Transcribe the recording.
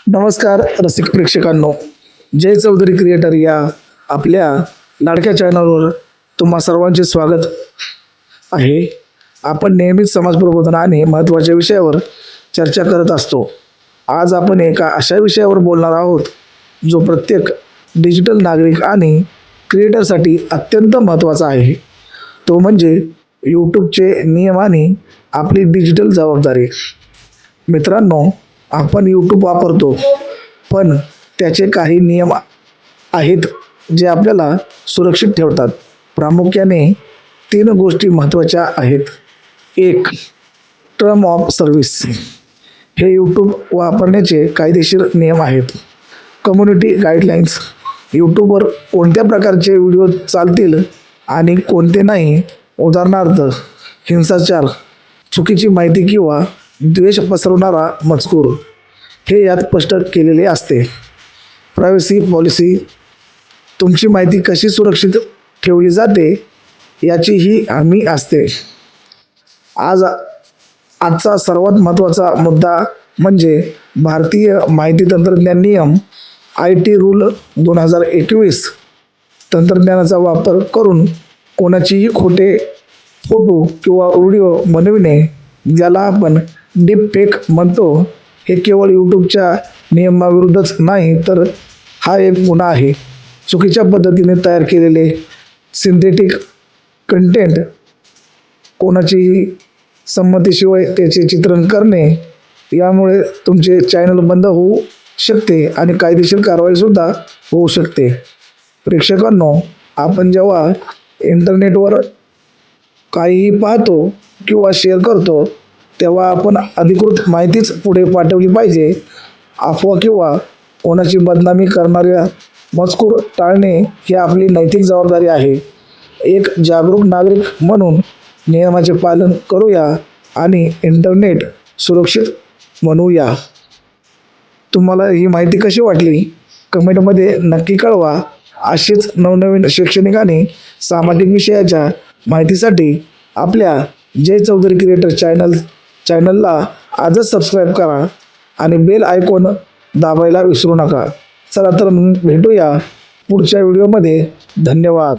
नमस्कार रसिक प्रेक्षकांनो, जय चौधरी क्रिएटर या आपल्या लाडक्या चॅनलवर तुम्हा सर्वांचे स्वागत आहे. आपण नेहमीच समाज प्रबोधन आणि महत्त्वाच्या विषयावर चर्चा करत असतो. आज आपण एका अशा विषयावर बोलणार आहोत जो प्रत्येक डिजिटल नागरिक आणि क्रिएटरसाठी अत्यंत महत्त्वाचा आहे. तो म्हणजे यूट्यूबचे नियम आणि आपली डिजिटल जबाबदारी. मित्रांनो, आपण यूट्यूब वापरतो, पण त्याचे काही नियम आहेत जे आपल्याला सुरक्षित ठेवतात. प्रामुख्याने 3 गोष्टी महत्त्वाच्या आहेत. 1. Term of service. हे यूट्यूब वापरण्याचे कायदेशीर नियम आहेत. Community guidelines. यूट्यूबवर कोणत्या प्रकारचे व्हिडिओ चालतील आणि कोणते नाही. उदाहरणार्थ, हिंसाचार, चुकीची माहिती किंवा द्वेष पसरवणारा मजकूर हे यात स्पष्ट केलेले असते. Privacy policy. तुमची माहिती कशी सुरक्षित ठेवली जाते याची ही हमी असते. आजचा सर्वात महत्त्वाचा मुद्दा म्हणजे भारतीय माहिती तंत्रज्ञान नियम IT रूल 2021. तंत्रज्ञानाचा वापर करून कोणाचेही खोटे फोटो किंवा व्हिडिओ बनविणे, ज्याला आपण डीप फेक म्हणतो, हे केवळ यूट्यूबच्या नियमाविरुद्धच नाही, तर हा एक गुन्हा आहे. चुकीच्या पद्धतीने तयार केलेले सिंथेटिक कंटेंट, कोणाचीही संमतीशिवाय त्याचे चित्रण करणे, यामुळे तुमचे चॅनल बंद होऊ शकते आणि कायदेशीर कारवाईसुद्धा होऊ शकते. प्रेक्षकांनो, आपण जेव्हा इंटरनेटवर काहीही पाहतो किंवा शेअर करतो, तेव्हा आपण अधिकृत माहितीच पुढे पाठवली पाहिजे. अफवा किंवा कोणाची बदनामी करणाऱ्या मजकूर टाळणे ही आपली नैतिक जबाबदारी आहे. एक जागरूक नागरिक म्हणून नियमाचे पालन करूया आणि इंटरनेट सुरक्षित बनवूया. तुम्हाला ही माहिती कशी वाटली? कमेंटमध्ये नक्की कळवा. असेच नवनवीन शैक्षणिक आणि सामाजिक विषयाच्या माहितीसाठी आपल्या जय चौधरी क्रिएटर चॅनलला आजच सबस्क्राईब करा आणि बेल आयकॉन दाबायला विसरू नका. चला तर भेटूया पुढच्या व्हिडिओमध्ये. धन्यवाद.